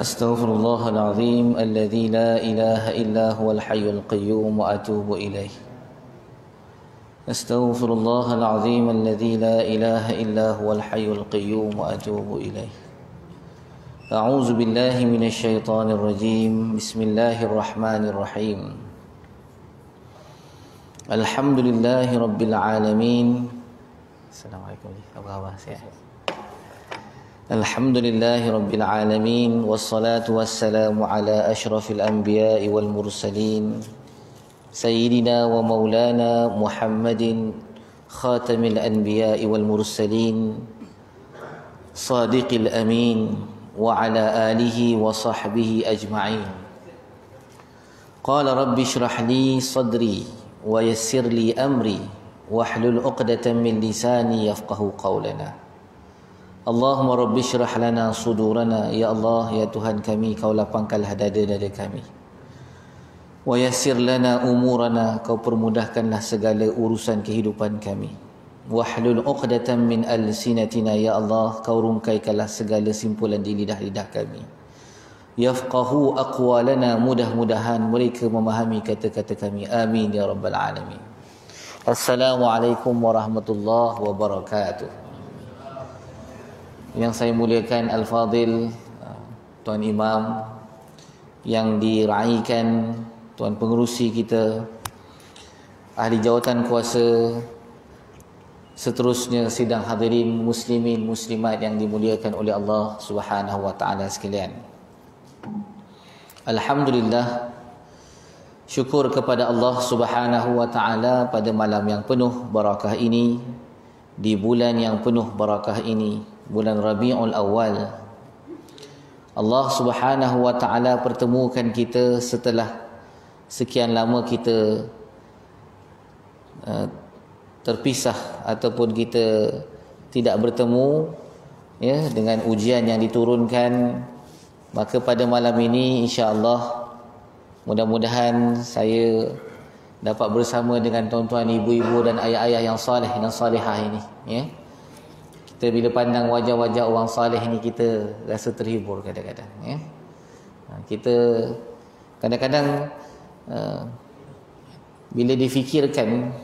أستغفر الله العظيم الذي لا إله إلا هو الحي القيوم وأتوب إليه. أستغفر الله العظيم الذي لا إله إلا هو الحي القيوم وأتوب إليه. أعوذ بالله من الشيطان الرجيم. بسم الله الرحمن الرحيم. الحمد لله رب العالمين. السلام عليكم. الحمد لله رب العالمين والصلاة والسلام على أشرف الأنبياء والمرسلين سيدنا ومولانا محمد خاتم الأنبياء والمرسلين صادق الأمين وعلى آله وصحبه أجمعين. قال رب اشرح لي صدري ويسر لي أمري واحلل عقدة من لساني يفقه قولنا. Allahumma rabbi syrah lana sudurana. Ya Allah, ya Tuhan kami, Kau lapangkanlah dada-dada kami. Wa yassir lana umurana. Kau permudahkanlah segala urusan kehidupan kami. Wahlul uqdatan min alsinatina. Ya Allah, Kau rungkaikanlah segala simpulan di lidah-lidah kami. Yafqahu aqwalana. Mudah-mudahan mereka memahami kata-kata kami. Amin ya rabbal alamin. Assalamualaikum warahmatullahi wabarakatuh. Yang saya muliakan Al-Fadhil Tuan Imam, yang diraikan Tuan Pengerusi kita, ahli jawatan kuasa, seterusnya sidang hadirin muslimin muslimat yang dimuliakan oleh Allah Subhanahu wa taala sekalian. Alhamdulillah, syukur kepada Allah Subhanahu wa taala pada malam yang penuh barakah ini, di bulan yang penuh barakah ini, bulan Rabiul Awal. Allah Subhanahu wa taala pertemukan kita setelah sekian lama kita terpisah ataupun kita tidak bertemu ya, dengan ujian yang diturunkan. Maka pada malam ini insya-Allah mudah-mudahan saya dapat bersama dengan tuan-tuan, ibu-ibu dan ayah-ayah yang saleh dan salihah ini ya. Kita bila pandang wajah-wajah orang saleh ni, kita rasa terhibur kadang-kadang ya. Kita kadang-kadang bila difikirkan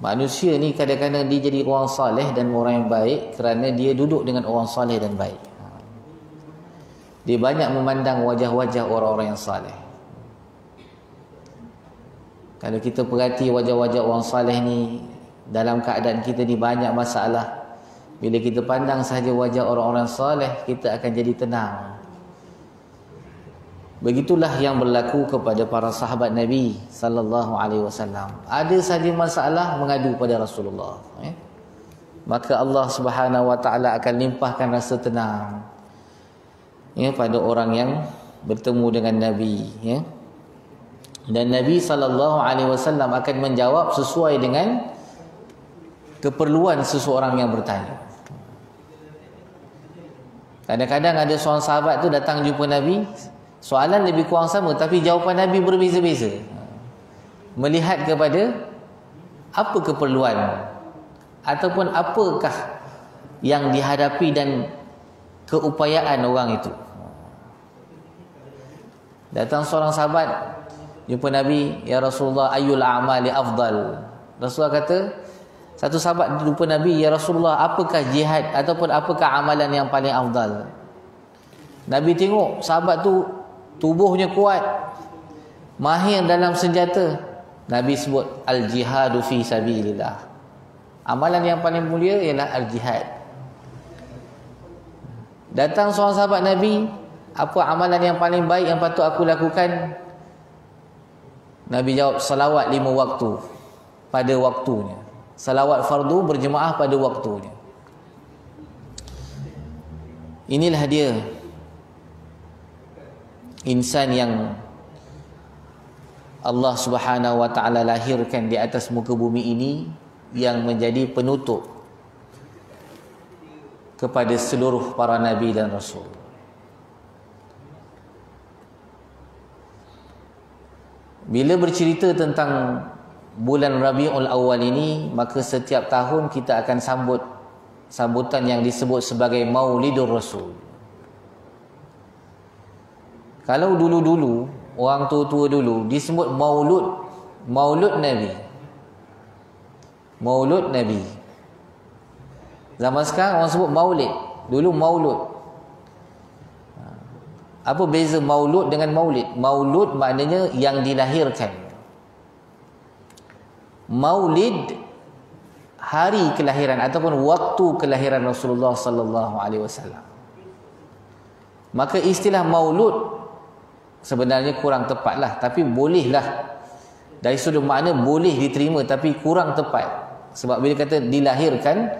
manusia ni, kadang-kadang dia jadi orang saleh dan orang yang baik kerana dia duduk dengan orang saleh dan baik. Dia banyak memandang wajah-wajah orang-orang yang saleh. Kalau kita perhati wajah-wajah orang saleh ni, dalam keadaan kita ni banyak masalah, bila kita pandang sahaja wajah orang-orang saleh, kita akan jadi tenang. Begitulah yang berlaku kepada para sahabat Nabi sallallahu alaihi wasallam. Ada sahaja masalah mengadu pada Rasulullah ya. Maka Allah Subhanahu wa taala akan limpahkan rasa tenang ya pada orang yang bertemu dengan Nabi ya. Dan Nabi sallallahu alaihi wasallam akan menjawab sesuai dengan keperluan seseorang yang bertanya. Kadang-kadang ada seorang sahabat tu datang jumpa Nabi, soalan lebih kurang sama tapi jawapan Nabi berbeza-beza. Melihat kepada apa keperluan ataupun apakah yang dihadapi dan keupayaan orang itu. Datang seorang sahabat jumpa Nabi, ya Rasulullah, ayyul a'mali afdal. Rasulullah kata, satu sahabat jumpa Nabi, ya Rasulullah, apakah jihad ataupun apakah amalan yang paling afdal? Nabi tengok sahabat tu tubuhnya kuat, mahir dalam senjata. Nabi sebut al-jihadu fi sabilillah. Amalan yang paling mulia ialah al-jihad. Datang seorang sahabat Nabi, apa amalan yang paling baik yang patut aku lakukan? Nabi jawab, salawat 5 waktu pada waktunya. Salawat fardu berjemaah pada waktunya. Inilah dia insan yang Allah Subhanahu wa taala lahirkan di atas muka bumi ini, yang menjadi penutup kepada seluruh para nabi dan rasul. Bila bercerita tentang bulan Rabiul Awal ini, maka setiap tahun kita akan sambut sambutan yang disebut sebagai Maulidur Rasul. Kalau dulu-dulu orang tua-tua dulu disebut maulud Nabi. Maulud Nabi. Zaman sekarang orang sebut maulid. Dulu maulud. Apa beza maulud dengan maulid? Maulud maknanya yang dilahirkan. Maulid hari kelahiran ataupun waktu kelahiran Rasulullah sallallahu alaihi wasallam. Maka istilah maulud sebenarnya kurang tepatlah, tapi bolehlah. Dari sudut makna boleh diterima, tapi kurang tepat. Sebab bila kata dilahirkan,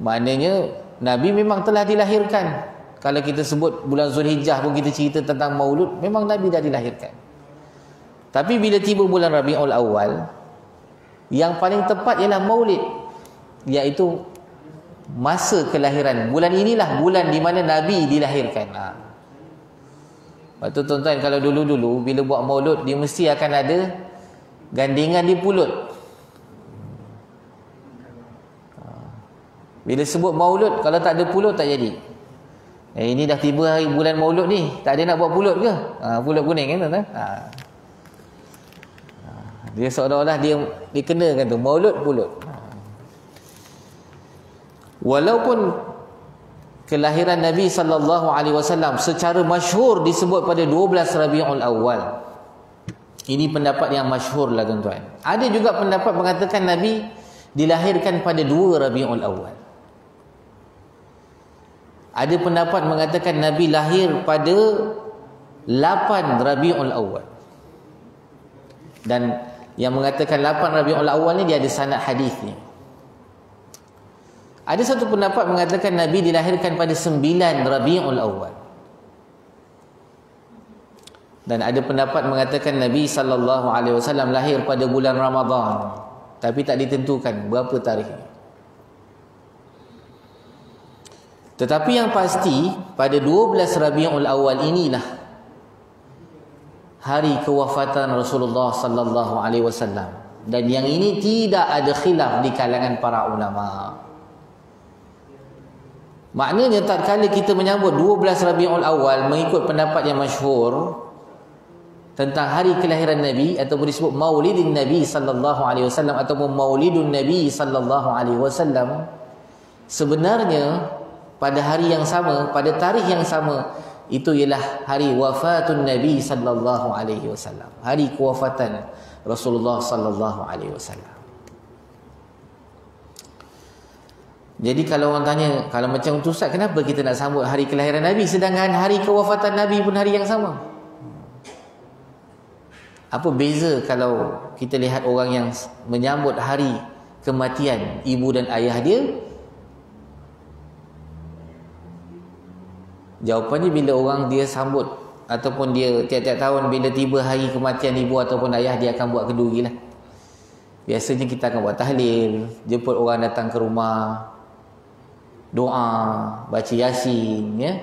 maknanya Nabi memang telah dilahirkan. Kalau kita sebut bulan Zulhijjah pun kita cerita tentang maulud, memang Nabi dah dilahirkan. Tapi bila tiba bulan Rabiul Awal, yang paling tepat ialah maulid, iaitu masa kelahiran. Bulan inilah bulan di mana Nabi dilahirkan. Lepas tu tuan-tuan, kalau dulu-dulu bila buat maulud, dia mesti akan ada gandengan di pulut. Bila sebut maulud, kalau tak ada pulut tak jadi. Ini dah tiba hari bulan maulud ni, tak ada nak buat pulut ke? Pulut kuning kan tuan-tuan? Dia seolah-olah dia dikenakan tu maulud pulut. Walaupun kelahiran Nabi sallallahu alaihi wasallam secara masyhur disebut pada 12 Rabiul Awal. Ini pendapat yang masyhur lah tuan-tuan. Ada juga pendapat mengatakan Nabi dilahirkan pada 2 Rabiul Awal. Ada pendapat mengatakan Nabi lahir pada 8 Rabiul Awal. Dan yang mengatakan 8 Rabiul Awal ni dia ada sanad hadis ni. Ada satu pendapat mengatakan Nabi dilahirkan pada 9 Rabiul Awal. Dan ada pendapat mengatakan Nabi sallallahu alaihi wasallam lahir pada bulan Ramadan, tapi tak ditentukan berapa tarikhnya. Tetapi yang pasti pada 12 Rabiul Awal inilah hari kewafatan Rasulullah sallallahu alaihi wasallam, dan yang ini tidak ada khilaf di kalangan para ulama. Maknanya tatkala kita menyambut 12 Rabiul Awal mengikut pendapat yang masyhur tentang hari kelahiran Nabi ataupun disebut Maulidin Nabi sallallahu alaihi wasallam ataupun Maulidun Nabi sallallahu alaihi wasallam, sebenarnya pada hari yang sama, pada tarikh yang sama, itu ialah hari wafatun Nabi sallallahu alaihi wasallam, hari kewafatan Rasulullah sallallahu alaihi wasallam. Jadi kalau orang tanya, kalau macam tu Ustaz, kenapa kita nak sambut hari kelahiran Nabi sedangkan hari kewafatan Nabi pun hari yang sama? Apa beza kalau kita lihat orang yang menyambut hari kematian ibu dan ayah dia? Jawapannya, bila orang dia sambut ataupun dia tiap-tiap tahun bila tiba hari kematian ibu ataupun ayah, dia akan buat kenduri lah. Biasanya kita akan buat tahlil, jemput orang datang ke rumah, doa, baca Yasin, ya.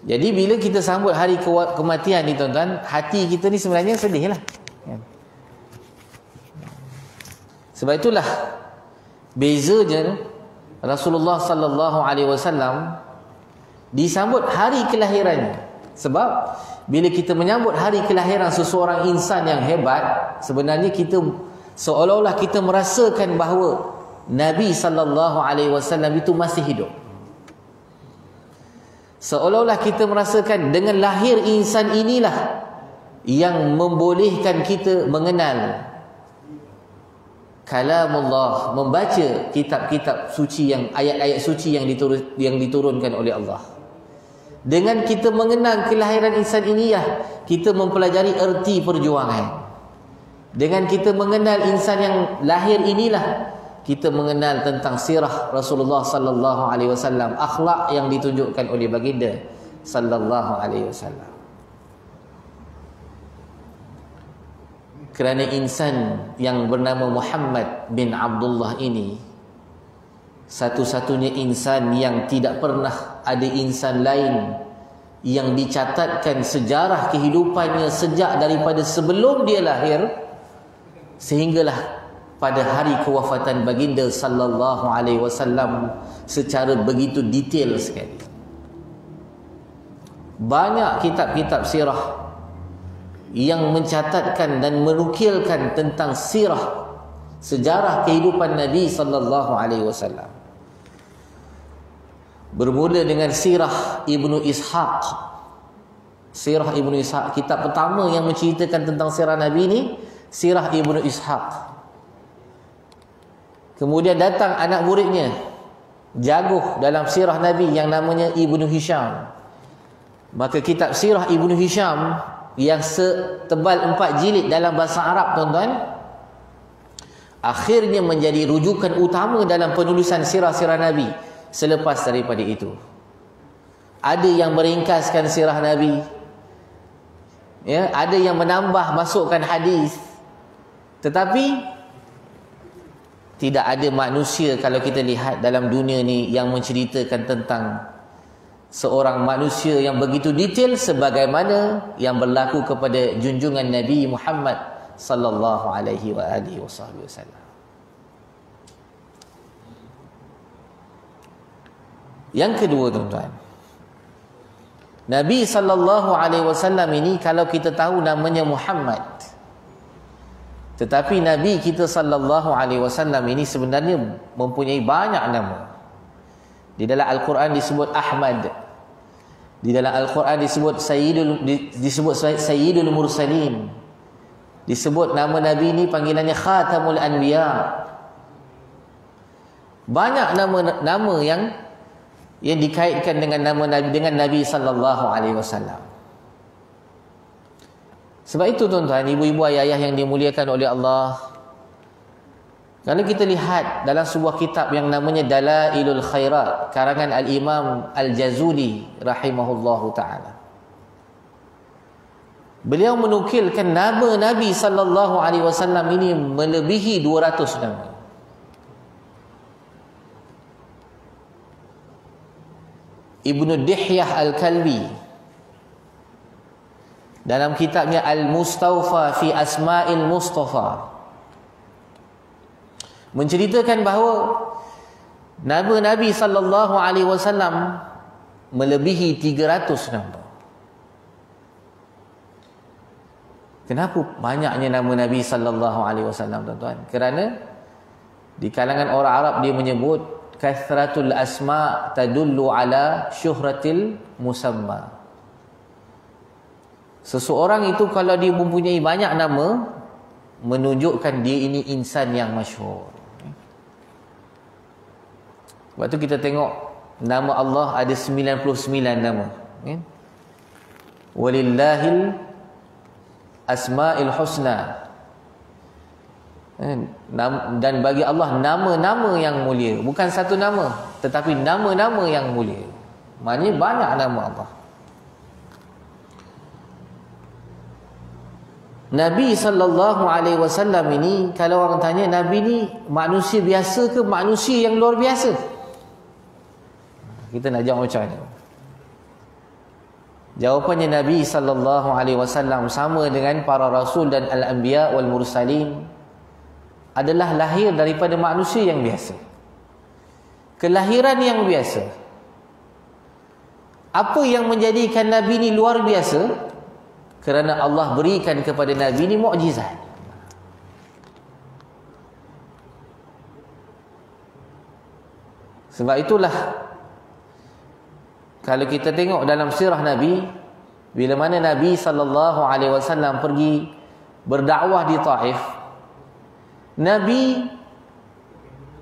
Jadi bila kita sambut hari kematian ni tuan-tuan, hati kita ni sebenarnya sedih lah. Sebab itulah bezanya Rasulullah sallallahu alaihi wasallam disambut hari kelahirannya. Sebab bila kita menyambut hari kelahiran seseorang insan yang hebat, sebenarnya kita seolah-olah kita merasakan bahawa Nabi sallallahu alaihi wasallam itu masih hidup. Seolah-olah kita merasakan dengan lahir insan inilah yang membolehkan kita mengenal kalamullah, membaca kitab-kitab suci, yang ayat-ayat suci yang diturunkan oleh Allah. Dengan kita mengenal kelahiran insan inilah kita mempelajari erti perjuangan. Dengan kita mengenal insan yang lahir inilah kita mengenal tentang sirah Rasulullah sallallahu alaihi wasallam, akhlak yang ditunjukkan oleh baginda sallallahu alaihi wasallam. Kerana insan yang bernama Muhammad bin Abdullah ini satu-satunya insan yang tidak pernah ada insan lain yang dicatatkan sejarah kehidupannya sejak daripada sebelum dia lahir sehinggalah pada hari kewafatan baginda sallallahu alaihi wasallam secara begitu detail sekali. banyak kitab-kitab sirah yang mencatatkan dan menukilkan tentang sirah, sejarah kehidupan Nabi sallallahu alaihi wasallam. Bermula dengan Sirah Ibnu Ishaq. Sirah Ibnu Ishaq, kitab pertama yang menceritakan tentang sirah Nabi ni Sirah Ibnu Ishaq. Kemudian datang anak muridnya, jago dalam sirah Nabi, yang namanya Ibnu Hisham. Maka kitab Sirah Ibnu Hisham yang setebal 4 jilid dalam bahasa Arab, tuan-tuan, akhirnya menjadi rujukan utama dalam penulisan sirah-sirah Nabi selepas daripada itu. Ada yang meringkaskan sirah Nabi, ya, ada yang menambah, masukkan hadis. Tetapi tidak ada manusia, kalau kita lihat dalam dunia ni, yang menceritakan tentang seorang manusia yang begitu detail sebagaimana yang berlaku kepada junjungan Nabi Muhammad sallallahu alaihi wa alihi wasallam. Yang kedua, tuan-tuan, Nabi sallallahu alaihi wasallam ini, kalau kita tahu namanya Muhammad, tetapi Nabi kita sallallahu alaihi wasallam ini sebenarnya mempunyai banyak nama. Di dalam Al-Quran disebut Ahmad, di dalam Al-Quran disebut Sayyidul Mursalin, disebut nama Nabi ini panggilannya Khatamul Anbiya. Banyak nama-nama yang dikaitkan dengan nama Nabi, dengan Nabi sallallahu alaihi wasallam. Sebab itu, tuan-tuan, ibu-ibu, ayah-ayah yang dimuliakan oleh Allah, kalau kita lihat dalam sebuah kitab yang namanya Dalailul Khairat, karangan Al-Imam Al-Jazuli rahimahullahu ta'ala, beliau menukilkan nama Nabi sallallahu alaihi wasallam ini melebihi 200 nama. Ibnu Dihyah Al-Kalbi dalam kitabnya Al-Mustawfa fi Asma'il Mustafa menceritakan bahawa nama Nabi sallallahu alaihi wasallam melebihi 300 nama. Kenapa banyaknya nama Nabi sallallahu alaihi wasallam, tuan-tuan? Kerana di kalangan orang Arab dia menyebut kathratul asma tadullu ala syuhratil musamma. Seseorang itu kalau dia mempunyai banyak nama, menunjukkan dia ini insan yang masyhur. Sebab tu kita tengok nama Allah ada 99 nama, kan? Walillahil asma'il husna. Dan bagi Allah nama-nama yang mulia, bukan satu nama, tetapi nama-nama yang mulia. Maknanya banyak nama Allah. Nabi sallallahu alaihi wasallam ini, kalau orang tanya Nabi ni manusia biasa ke manusia yang luar biasa, kita nak jawab macam mana? Jawapannya, Nabi sallallahu alaihi wasallam sama dengan para rasul dan al-anbiya wal mursalin adalah lahir daripada manusia yang biasa. Kelahiran yang biasa. Apa yang menjadikan Nabi ni luar biasa? Kerana Allah berikan kepada Nabi ni mukjizat. Sebab itulah kalau kita tengok dalam sirah Nabi, bila mana Nabi sallallahu alaihi wasallam pergi berdakwah di Taif, Nabi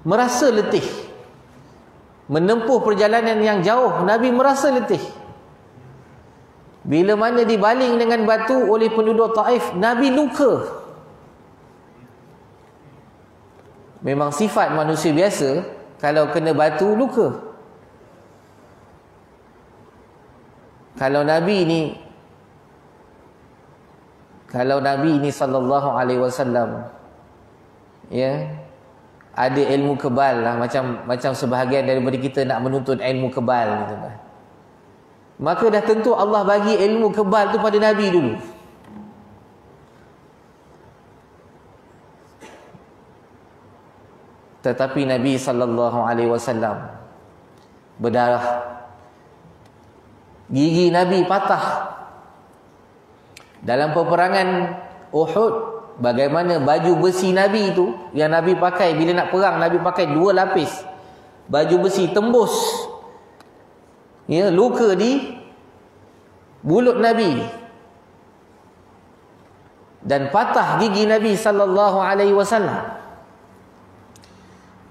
merasa letih. Menempuh perjalanan yang jauh, Nabi merasa letih. Bila mana dibaling dengan batu oleh penduduk Taif, Nabi luka. Memang sifat manusia biasa, kalau kena batu, luka. Kalau Nabi ni sallallahu alaihi wasallam, ya, ada ilmu kebal lah, macam sebahagian daripada kita nak menuntut ilmu kebal gitu kan. Maka dah tentu Allah bagi ilmu kebal tu pada Nabi dulu. Tetapi Nabi sallallahu alaihi wasallam berdarah Gigi Nabi patah. Dalam peperangan Uhud, bagaimana baju besi Nabi itu yang Nabi pakai bila nak perang, Nabi pakai 2 lapis baju besi, tembus luka di mulut Nabi dan patah gigi Nabi sallallahu alaihi wasallam.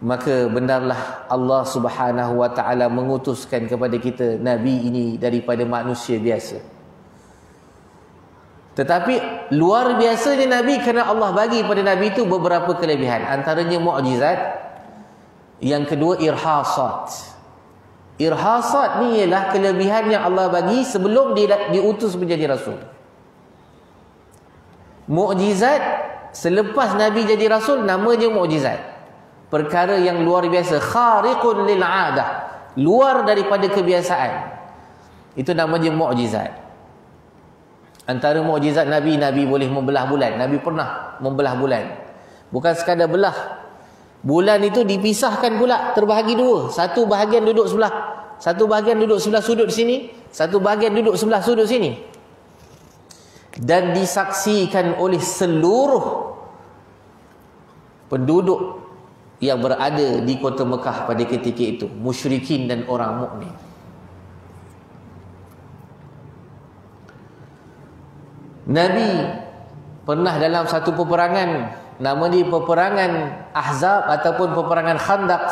Maka benarlah Allah Subhanahu wa taala mengutuskan kepada kita Nabi ini daripada manusia biasa. Tetapi luar biasanya Nabi kerana Allah bagi pada Nabi itu beberapa kelebihan. Antaranya mukjizat. Yang kedua irhasat. Irhasat ni ialah kelebihan yang Allah bagi sebelum dia diutus menjadi Rasul. Mukjizat selepas Nabi jadi Rasul namanya mukjizat. Perkara yang luar biasa, khariqun lil 'adah, luar daripada kebiasaan. Itu namanya mukjizat. Antara mukjizat Nabi, Nabi boleh membelah bulan. Nabi pernah membelah bulan. Bukan sekadar belah. Bulan itu dipisahkan pula, terbahagi 2. Satu bahagian duduk sebelah, satu bahagian duduk sebelah sudut sini, satu bahagian duduk sebelah sudut sini. Dan disaksikan oleh seluruh penduduk yang berada di kota Mekah pada ketika itu, musyrikin dan orang mukmin. Nabi pernah dalam satu peperangan, nama dia peperangan Ahzab ataupun peperangan Khandaq,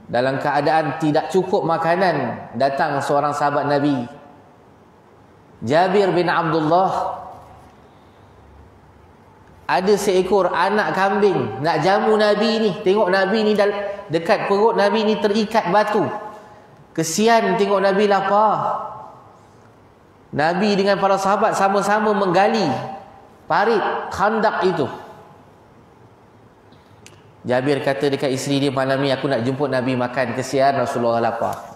dalam keadaan tidak cukup makanan, datang seorang sahabat Nabi, Jabir bin Abdullah, ada seekor anak kambing nak jamu Nabi ni. Tengok Nabi ni dekat perut Nabi ni terikat batu. Kesian tengok Nabi lapar. Nabi dengan para sahabat sama-sama menggali parit Khandaq itu. Jabir kata dekat isteri dia, malam ni aku nak jemput Nabi makan, kesian Rasulullah lapar.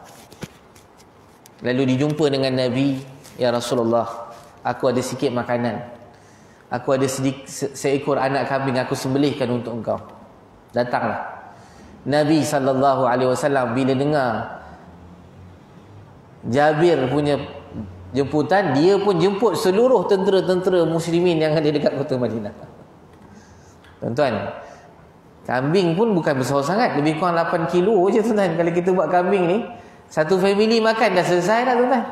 Lalu dijumpa dengan Nabi, ya Rasulullah, aku ada sikit makanan, aku ada seekor anak kambing, aku sembelihkan untuk engkau. Datanglah. Nabi SAW bila dengar Jabir punya jemputan, dia pun jemput seluruh tentera-tentera muslimin yang ada dekat kota Madinah. Tuan-tuan, kambing pun bukan besar sangat, lebih kurang 8 kilo je tuan-tuan. Kalau kita buat kambing ni, satu family makan dah selesai dah tuan-tuan.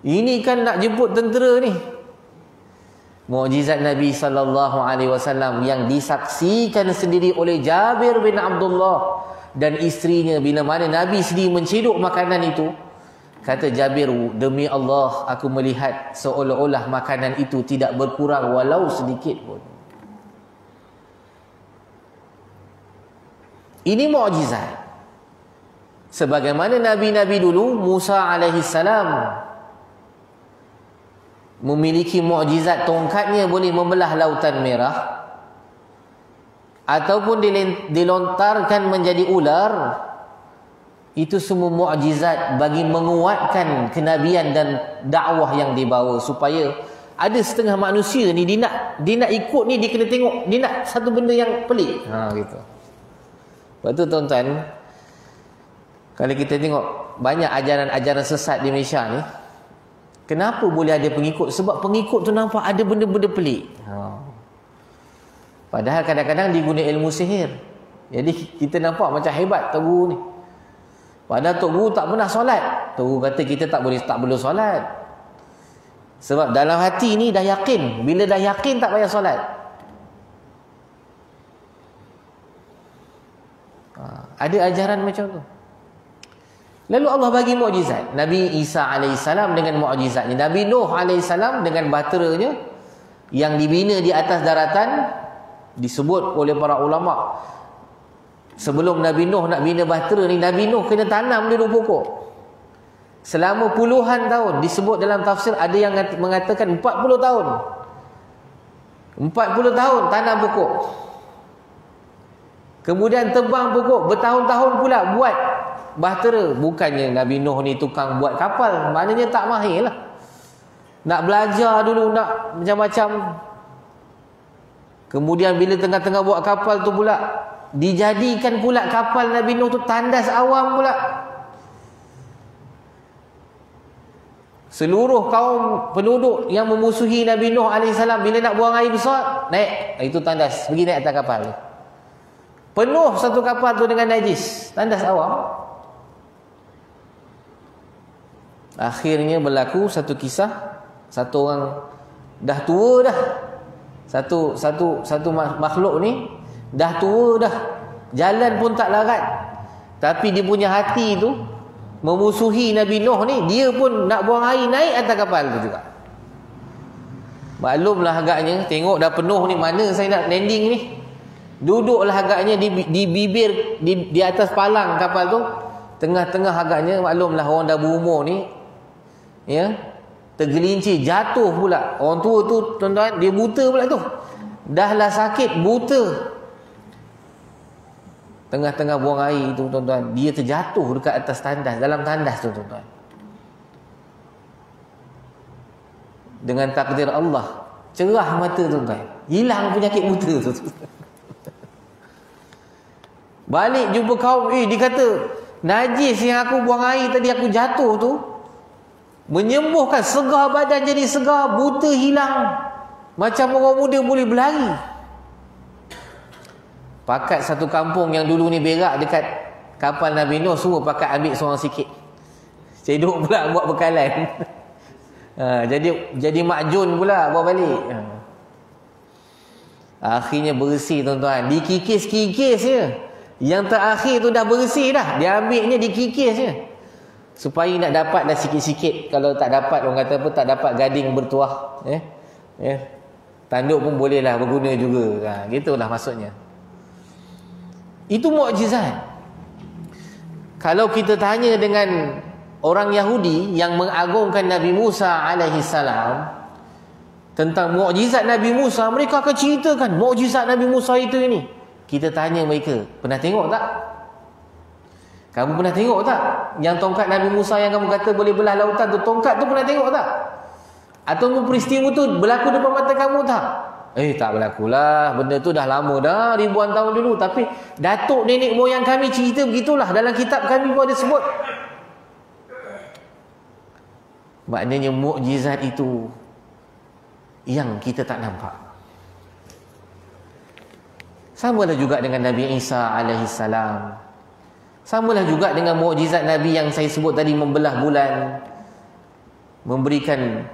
Ini kan nak jemput tentera ni. Mukjizat Nabi SAW yang disaksikan sendiri oleh Jabir bin Abdullah dan isterinya bila mana Nabi sendiri menciduk makanan itu. Kata Jabir, demi Allah aku melihat seolah-olah makanan itu tidak berkurang walau sedikit pun. Ini mukjizat. Sebagaimana Nabi-Nabi dulu, Musa alaihissalam memiliki mukjizat, tongkatnya boleh membelah lautan merah ataupun dilontarkan menjadi ular. Itu semua mukjizat bagi menguatkan kenabian dan dakwah yang dibawa, supaya ada setengah manusia ni dia nak ikut ni, dia kena tengok, dia nak satu benda yang pelik. Gitu. Sebab tu tuan-tuan, kalau kita tengok banyak ajaran-ajaran sesat di Malaysia ni, kenapa boleh ada pengikut? Sebab pengikut tu nampak ada benda-benda pelik. Padahal kadang-kadang diguna ilmu sihir. Jadi kita nampak macam hebat Tok Guru ni. Padahal Tok Guru tak pernah solat. Tok Guru kata kita tak boleh solat. Sebab dalam hati ni dah yakin. Bila dah yakin tak payah solat. Ada ajaran macam tu. Lalu Allah bagi mukjizat. Nabi Isa alaihissalam dengan mukjizatnya. Nabi Nuh alaihissalam dengan bahteranya yang dibina di atas daratan, disebut oleh para ulama, sebelum Nabi Nuh nak bina bahtera ni, Nabi Nuh kena tanam dulu pokok selama puluhan tahun. Disebut dalam tafsir, ada yang mengatakan 40 tahun. 40 tahun tanam pokok, kemudian tebang pokok, bertahun-tahun pula buat bahtera. Bukannya Nabi Nuh ni tukang buat kapal, maknanya tak mahir lah. Nak belajar dulu, nak macam-macam. Kemudian bila tengah-tengah buat kapal tu pula, dijadikan pula kapal Nabi Nuh tu tandas awam pula. Seluruh kaum penduduk yang memusuhi Nabi Nuh AS bila nak buang air besar, naik. Itu tandas. Pergi naik atas kapal. Penuh satu kapal tu dengan najis. Tandas awam. Akhirnya berlaku satu kisah. Satu orang dah tua dah. Satu makhluk ni dah tua dah. Jalan pun tak larat. Tapi dia punya hati tu memusuhi Nabi Nuh ni, dia pun nak buang air, naik atas kapal tu juga. Maklumlah agaknya, tengok dah penuh ni, mana saya nak landing ni. Duduklah agaknya di bibir, di atas palang kapal tu. Tengah-tengah agaknya, maklumlah orang dah berumur ni, ya, tergelincir, jatuh pula. Orang tua tu, tuan-tuan, dia buta pula tu. Dahlah sakit, buta. Tengah-tengah buang air tu, tuan-tuan, dia terjatuh dekat atas tandas, dalam tandas tu, tuan-tuan. Dengan takdir Allah, cerah mata, tuan-tuan. Hilang penyakit buta tu. Balik jumpa kaum, dia kata, najis yang aku buang air tadi, aku jatuh tu, menyembuhkan, segar badan jadi segar, buta hilang. Macam orang muda boleh berlari. Pakat satu kampung yang dulu ni berak dekat kapal Nabi Nuh, semua pakat ambil seorang sikit. Cedok pula buat bekalan. Jadi makjun pula bawa balik. Akhirnya bersih, tuan-tuan. Dikikis-kikis je. Yang terakhir tu dah bersih dah. Dia ambilnya dikikis je. Supaya nak dapat dah sikit-sikit. Kalau tak dapat, orang kata apa, tak dapat gading bertuah. Tanduk pun bolehlah berguna juga. Gitulah maksudnya. Itu mukjizat. Kalau kita tanya dengan orang Yahudi yang mengagungkan Nabi Musa alaihi salam tentang mukjizat Nabi Musa, mereka akan ceritakan mukjizat Nabi Musa itu ini. Kita tanya mereka, pernah tengok tak? Kamu pernah tengok tak? Yang tongkat Nabi Musa yang kamu kata boleh belah lautan tu, tongkat tu pernah tengok tak? Atau peristiwa tu berlaku depan mata kamu tak? Tak berlakulah. Benda tu dah lama dah, ribuan tahun dulu. Tapi datuk nenek moyang kami cerita begitulah. Dalam kitab kami pun ada sebut. Maknanya mukjizat itu yang kita tak nampak. Samalah juga dengan Nabi Isa alaihi salam. Samalah juga dengan mukjizat Nabi yang saya sebut tadi, membelah bulan, memberikan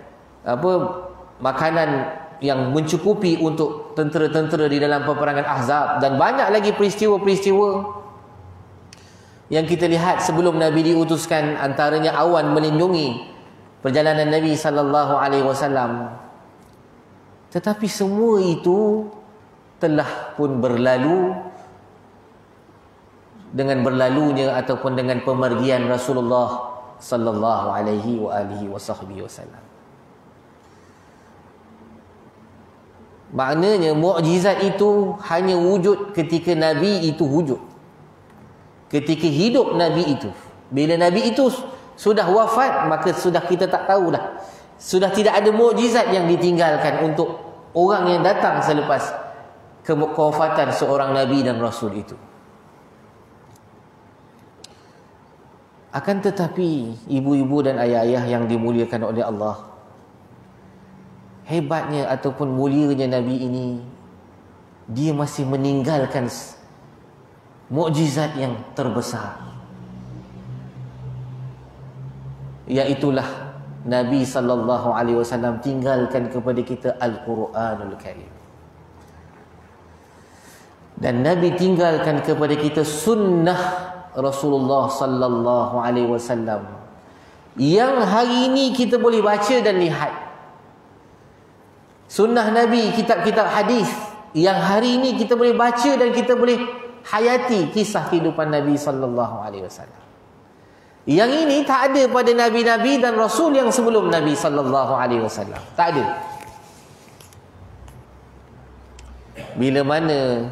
makanan yang mencukupi untuk tentera-tentera di dalam peperangan Ahzab, dan banyak lagi peristiwa-peristiwa yang kita lihat sebelum Nabi diutuskan, antaranya awan melindungi perjalanan Nabi sallallahu alaihi wasallam. Tetapi semua itu telah pun berlalu dengan berlalunya ataupun dengan pemergian Rasulullah sallallahu alaihi wasallam. Maknanya mukjizat itu hanya wujud ketika Nabi itu wujud. Ketika hidup Nabi itu. Bila Nabi itu sudah wafat, maka sudah kita tak tahu dah. Sudah tidak ada mukjizat yang ditinggalkan untuk orang yang datang selepas kewafatan seorang Nabi dan Rasul itu. Akan tetapi ibu-ibu dan ayah-ayah yang dimuliakan oleh Allah, hebatnya ataupun mulianya Nabi ini, dia masih meninggalkan mukjizat yang terbesar, iaitulah Nabi sallallahu alaihi wasallam tinggalkan kepada kita Al-Quranul Karim. Dan Nabi tinggalkan kepada kita sunnah Rasulullah sallallahu alaihi wasallam yang hari ini kita boleh baca dan lihat. Sunnah Nabi, kitab-kitab hadis yang hari ini kita boleh baca dan kita boleh hayati kisah kehidupan Nabi sallallahu alaihi wasallam. Yang ini tak ada pada nabi-nabi dan rasul yang sebelum Nabi sallallahu alaihi wasallam. Tak ada. Bila mana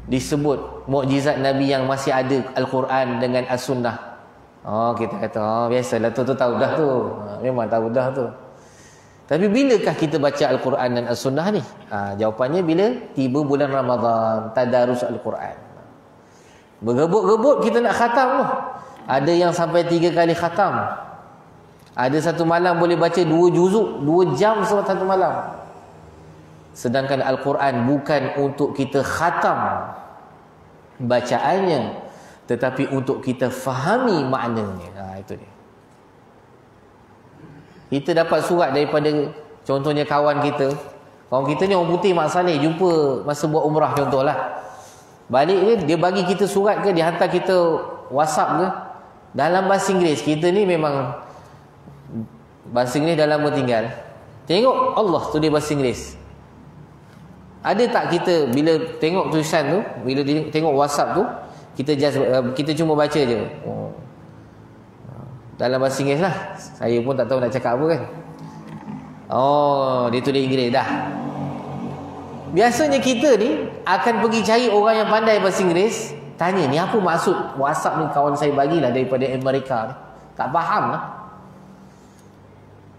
disebut mukjizat Nabi yang masih ada Al-Quran dengan As-Sunnah, kita kata biasalah tu tahu dah tu. Memang tahu dah tu. Tapi bilakah kita baca Al-Quran dan As-Sunnah ni? Jawapannya bila tiba bulan Ramadan, tadarus Al-Quran. Bergebut-gebut kita nak khatam tu. Ada yang sampai 3 kali khatam. Ada satu malam boleh baca 2 juzuk, 2 jam satu malam. Sedangkan Al-Quran bukan untuk kita khatam bacaannya, tetapi untuk kita fahami maknanya. Itu dia. Kita dapat surat daripada contohnya kawan kita. Kawan kita ni orang putih, Mak Saleh, jumpa masa buat umrah contohlah. Balik dia bagi kita surat ke, dia hantar kita WhatsApp ke, dalam bahasa Inggeris. Kita ni memang bahasa Inggeris dah lama tinggal. Tengok Allah tu dia bahasa Inggeris. Ada tak kita bila tengok tulisan tu, bila tengok WhatsApp tu, kita cuma baca je. Dalam bahasa Inggeris lah. Saya pun tak tahu nak cakap apa kan. Dia tulis Inggeris dah. Biasanya kita ni akan pergi cari orang yang pandai bahasa Inggeris, tanya ni apa maksud WhatsApp ni kawan saya bagilah daripada Amerika ni. Tak faham lah.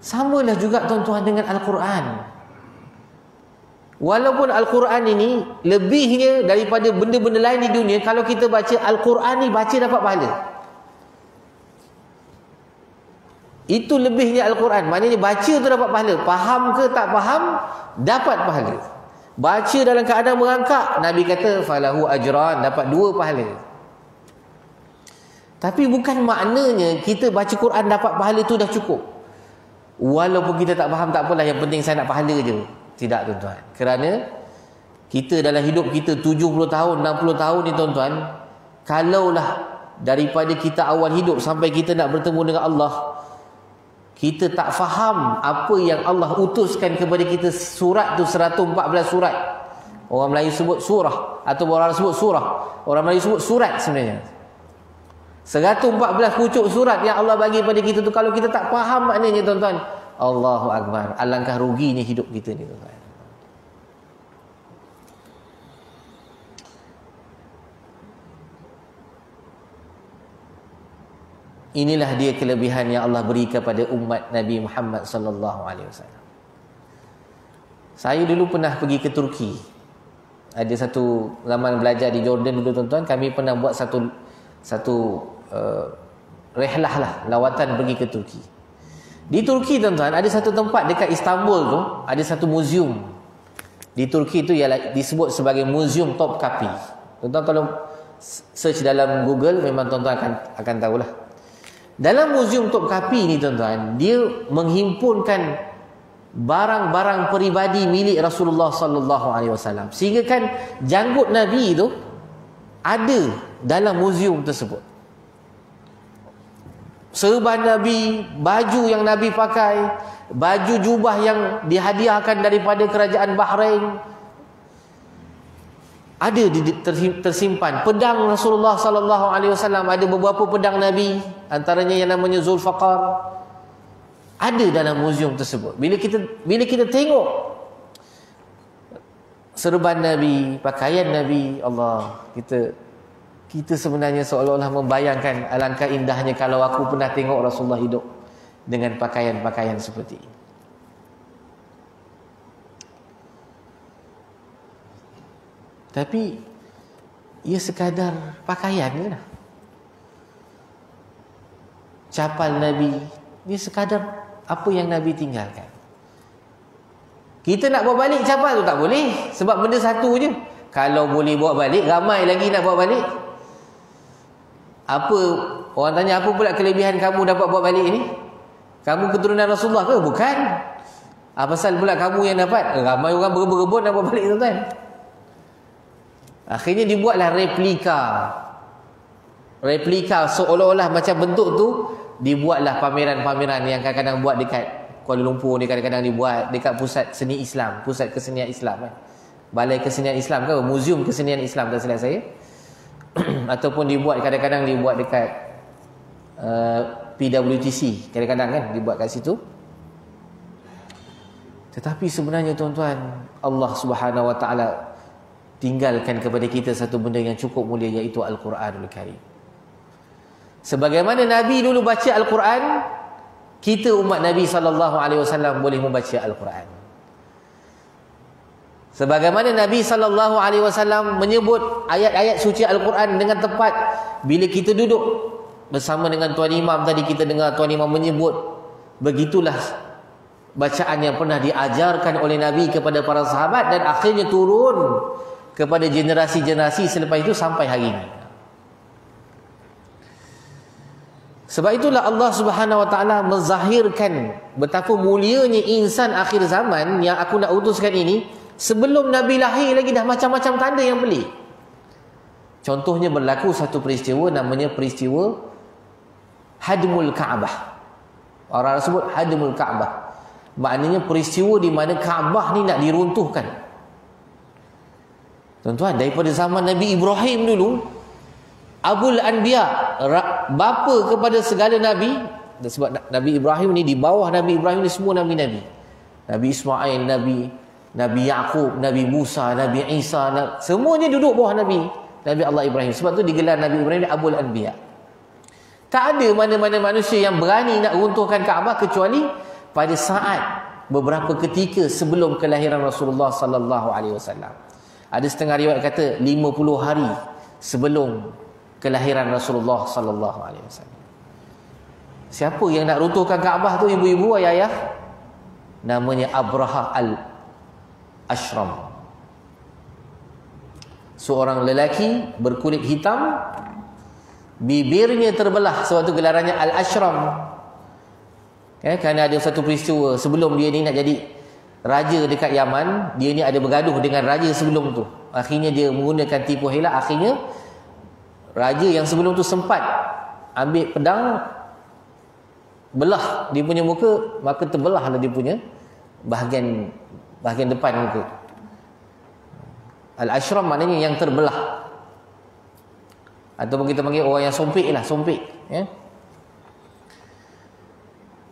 Samalah juga tuan-tuan dengan Al-Quran. Walaupun Al-Quran ini lebihnya daripada benda-benda lain di dunia, kalau kita baca Al-Quran ni baca dapat pahala. Itu lebihnya Al-Quran. Maknanya baca tu dapat pahala. Faham ke tak faham, dapat pahala. Baca dalam keadaan merangkak, Nabi kata falahu ajran, dapat 2 pahala. Tapi bukan maknanya kita baca Quran dapat pahala tu dah cukup. Walaupun kita tak faham, tak apalah, yang penting saya nak pahala je. Tidak tuan-tuan. Kerana kita dalam hidup kita 70 tahun, 60 tahun ni tuan-tuan, kalaulah daripada kita awal hidup sampai kita nak bertemu dengan Allah, kita tak faham apa yang Allah utuskan kepada kita, surat tu 114 surat. Orang Melayu sebut surah, atau orang Arab sebut surah. Orang Melayu sebut surat sebenarnya. 114 pucuk surat yang Allah bagi pada kita tu, kalau kita tak faham maknanya tuan-tuan, Allahu Akbar, alangkah ruginya hidup kita ni tuan-tuan. Inilah dia kelebihan yang Allah beri kepada umat Nabi Muhammad sallallahu alaihi wasallam. Saya dulu pernah pergi ke Turki. Ada satu zaman belajar di Jordan dulu tuan-tuan, kami pernah buat satu rehlah lah, lawatan pergi ke Turki. Di Turki tuan-tuan, ada satu tempat dekat Istanbul tu, ada satu muzium. Di Turki tu ialah disebut sebagai Muzium Topkapi. Tuan-tuan kalau search dalam Google, memang tuan-tuan akan tahulah. Dalam Muzium Topkapi ni tuan-tuan, dia menghimpunkan barang-barang peribadi milik Rasulullah sallallahu alaihi wasallam. Sehingga kan janggut Nabi tu ada dalam muzium tersebut. Serban Nabi, baju yang Nabi pakai, baju jubah yang dihadiahkan daripada kerajaan Bahrain, ada tersimpan. Pedang Rasulullah sallallahu alaihi wasallam, ada beberapa pedang Nabi, antaranya yang namanya Zulfaqar, ada dalam muzium tersebut. Bila kita tengok serban Nabi, pakaian Nabi, Allah, kita sebenarnya seolah-olah membayangkan alangkah indahnya kalau aku pernah tengok Rasulullah hidup dengan pakaian-pakaian seperti ini. Tapi ia sekadar pakaian je lah. Capal Nabi, ia sekadar apa yang Nabi tinggalkan. Kita nak bawa balik capal tu tak boleh, sebab benda satu je. Kalau boleh bawa balik, ramai lagi nak bawa balik. Apa, orang tanya apa pula kelebihan kamu dapat bawa balik ni? Kamu keturunan Rasulullah ke? Bukan. Apa pasal pula kamu yang dapat? Ramai orang berebut-rebut nak bawa balik tuan-tuan. Akhirnya dibuatlah replika seolah-olah macam bentuk tu. Dibuatlah pameran-pameran yang kadang-kadang buat dekat Kuala Lumpur ni, kadang-kadang dibuat dekat pusat seni Islam, pusat kesenian Islam kan. Balai Kesenian Islam ke, Muzium Kesenian Islam tak silap saya. Ataupun kadang-kadang dibuat dekat PWTC, kadang-kadang kan dibuat kat situ. Tetapi sebenarnya tuan-tuan, Allah Subhanahu Wa Taala tinggalkan kepada kita satu benda yang cukup mulia, iaitu Al-Quranul Karim. Sebagaimana Nabi dulu baca Al-Quran, kita umat Nabi SAW boleh membaca Al-Quran. Sebagaimana Nabi SAW menyebut ayat-ayat suci Al-Quran dengan tepat. Bila kita duduk bersama dengan Tuan Imam tadi, kita dengar Tuan Imam menyebut Begitulah bacaan yang pernah diajarkan oleh Nabi kepada para sahabat dan akhirnya turun kepada generasi-generasi selepas itu sampai hari ini. Sebab itulah Allah Subhanahu Wa Taala menzahirkan betapa mulianya insan akhir zaman yang aku nak utuskan ini. Sebelum Nabi lahir lagi dah macam-macam tanda yang pelik. Contohnya berlaku satu peristiwa namanya peristiwa Hadmul Kaabah. Orang sebut Hadmul Kaabah. Maknanya peristiwa di mana Kaabah ni nak diruntuhkan. Tuan-tuan, daripada zaman Nabi Ibrahim dulu, Abul Anbiya, bapa kepada segala Nabi. Sebab Nabi Ibrahim ni, di bawah Nabi Ibrahim ni semua Nabi-Nabi. Nabi Ismail, Nabi Yaqub, Nabi Musa, Nabi Isa, semuanya duduk bawah Nabi Allah Ibrahim. Sebab tu digelar Nabi Ibrahim Abul Anbiya. Tak ada mana-mana manusia yang berani nak runtuhkan Kaabah kecuali pada saat beberapa ketika sebelum kelahiran Rasulullah sallallahu alaihi wasallam. Ada setengah riwayat kata 50 hari sebelum kelahiran Rasulullah sallallahu alaihi wasallam. Siapa yang nak runtuhkan Kaabah tu, ibu-ibu, ayah-ayah? Namanya Abraha al-Ashram. Seorang lelaki berkulit hitam, bibirnya terbelah, sebab tu gelarannya Al-Ashram. Kerana ada satu peristiwa sebelum dia ni nak jadi raja dekat Yaman, dia ni ada bergaduh dengan raja sebelum tu. Akhirnya dia menggunakan tipu hila, akhirnya raja yang sebelum tu sempat ambil pedang belah dia punya muka, maka terbelahlah dia punya bahagian depan muka. Al-Ashram maknanya yang terbelah, ataupun kita panggil orang yang sompik lah, sompik, ya.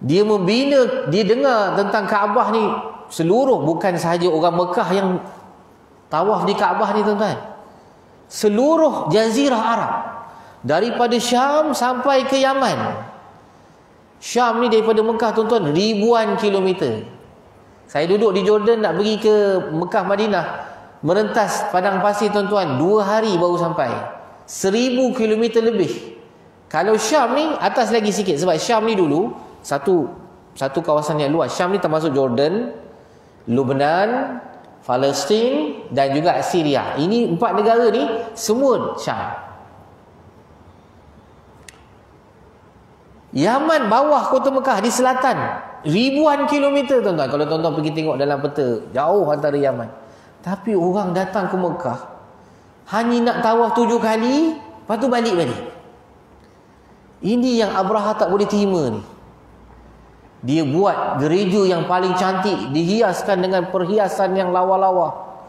Dia membina, dia dengar tentang Kaabah ni seluruh, bukan sahaja orang Mekah yang tawaf di Kaabah ni, tuan-tuan. Seluruh jazirah Arab, daripada Syam sampai ke Yaman. Syam ni daripada Mekah, tuan-tuan, ribuan kilometer. Saya duduk di Jordan nak pergi ke Mekah, Madinah, merentas padang pasir, tuan-tuan, 2 hari baru sampai. 1000 kilometer lebih. Kalau Syam ni atas lagi sikit, sebab Syam ni dulu satu kawasan yang luas. Syam ni termasuk Jordan, Lebanon, Palestin dan juga Syria. Ini 4 negara ni semua Syam. Yaman bawah kota Mekah di selatan, ribuan kilometer, tuan-tuan. Kalau tuan-tuan pergi tengok dalam peta, jauh antara Yaman. Tapi orang datang ke Mekah hanya nak tawaf 7 kali, lepas tu balik. Ini yang Abraha tak boleh terima ni. Dia buat gereja yang paling cantik, dihiaskan dengan perhiasan yang lawa-lawa.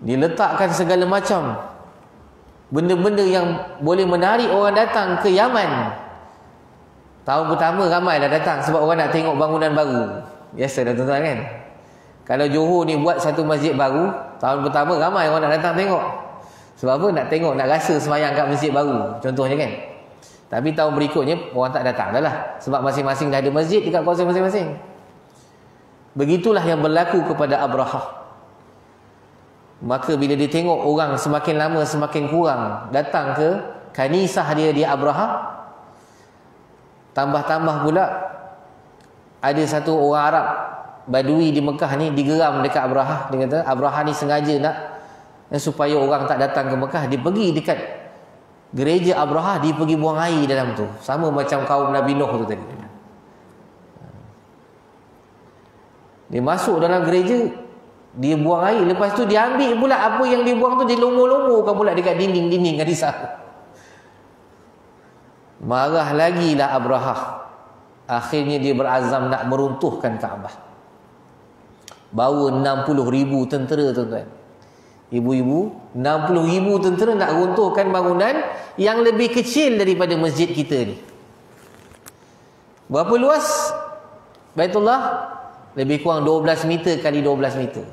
Dia letakkan segala macam benda-benda yang boleh menarik orang datang ke Yaman. Tahun pertama ramailah datang sebab orang nak tengok bangunan baru. Biasa dah, tuan-tuan, kan? Kalau Johor ni buat satu masjid baru, tahun pertama ramai orang nak datang tengok. Sebab apa? Nak tengok, nak rasa sembahyang kat masjid baru, contohnya, kan? Tapi tahun berikutnya orang tak datang dah lah, sebab masing-masing dah ada masjid dekat kawasan masing-masing. Begitulah yang berlaku kepada Abraha. Maka bila dia tengok orang semakin lama semakin kurang datang ke kanisah dia di Abraha, tambah-tambah pula ada satu orang Arab Badui di Mekah ni digeram dekat Abraha. Dia kata Abraha ni sengaja nak supaya orang tak datang ke Mekah. Dia pergi dekat gereja Abraha, dia pergi buang air dalam tu, sama macam kaum Nabi Nuh tu tadi. Dia masuk dalam gereja, dia buang air, lepas tu dia ambil pula apa yang dia buang tu, dia lomor-lomorkan pula dekat dinding-dinding kanisah. Marah lagi lah Abraha. Akhirnya dia berazam nak meruntuhkan Kaabah. Bawa 60,000 tentera, tuan-tuan. Ibu-ibu, 60,000 tentera nak runtuhkan bangunan yang lebih kecil daripada masjid kita ni. Berapa luas Baitullah? Lebih kurang 12 meter kali 12 meter.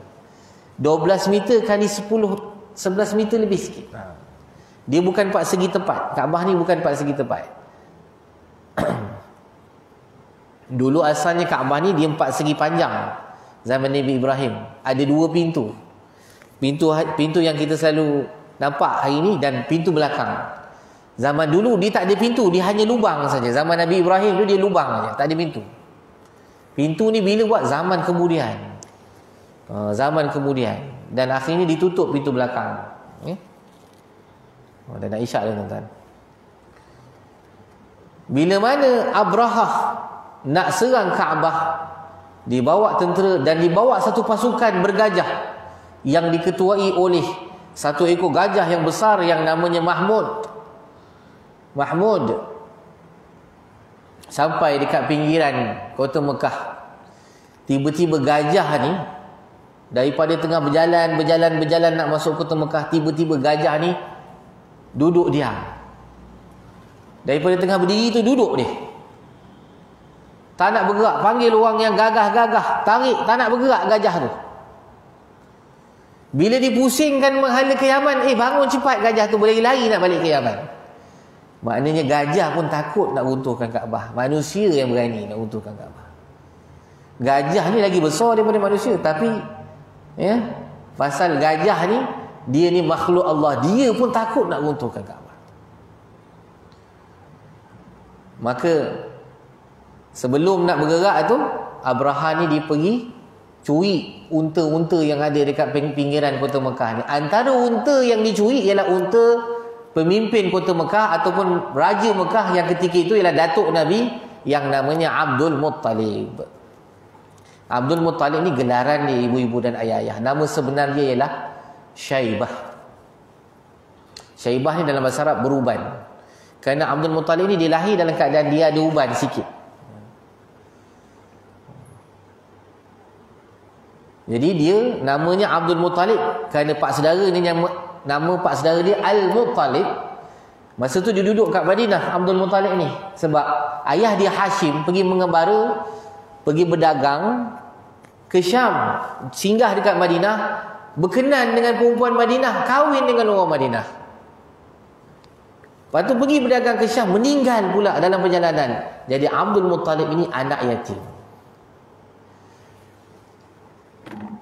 12 meter kali 11 meter lebih sikit. Dia bukan 4 segi tepat. Kaabah ni bukan 4 segi tepat. Dulu asalnya Kaabah ni dia 4 segi panjang. Zaman Nabi Ibrahim. Ada 2 pintu. Pintu yang kita selalu nampak hari ni dan pintu belakang. Zaman dulu dia tak ada pintu, dia hanya lubang saja. Zaman Nabi Ibrahim tu dia lubang saja, tak ada pintu. Pintu ni bila buat? Zaman kemudian. Zaman kemudian. Dan akhirnya ditutup pintu belakang. Dah nak isyak dah tuan-tuan. Bila mana Abrahah nak serang Kaabah, dibawa tentera dan dibawa satu pasukan bergajah yang diketuai oleh satu ekor gajah yang besar yang namanya Mahmud. Sampai dekat pinggiran kota Mekah. Tiba-tiba gajah ni daripada tengah berjalan nak masuk kota Mekah, tiba-tiba gajah ni duduk diam. Daripada tengah berdiri tu duduk dia. Tak nak bergerak, panggil orang yang gagah-gagah, tarik, tak nak bergerak gajah tu. Bila dipusingkan menghala ke Yaman, bangun cepat, gajah tu boleh lari nak balik ke Yaman. Maknanya gajah pun takut nak runtuhkan Kaabah. Manusia yang berani nak runtuhkan Kaabah. Gajah ni lagi besar daripada manusia, tapi pasal gajah ni, dia ni makhluk Allah, dia pun takut nak runtuhkan Kaabah. Maka sebelum nak bergerak tu, Abrahah ni dia pergi curi unta-unta yang ada dekat pinggiran kota Mekah ni. Antara unta yang dicuri ialah unta pemimpin kota Mekah ataupun Raja Mekah yang ketika itu ialah datuk Nabi yang namanya Abdul Muttalib. Abdul Muttalib ni gelaran dia ibu-ibu dan ayah-ayah. Nama sebenar dia ialah Syaibah. Syaibah ni dalam bahasa Arab beruban. Kerana Abdul Muttalib ni dia lahir dalam keadaan dia ada uban sikit. Jadi dia namanya Abdul Muttalib kerana pak saudara ni nama pak saudara dia Al-Muttalib. Masa tu dia duduk kat Madinah Abdul Muttalib ni, sebab ayah dia Hashim pergi mengembara, pergi berdagang ke Syam, singgah dekat Madinah, berkenan dengan perempuan Madinah, kahwin dengan orang Madinah. Lepas tu pergi berdagang ke Syam, meninggal pula dalam perjalanan. Jadi Abdul Muttalib ini anak yatim.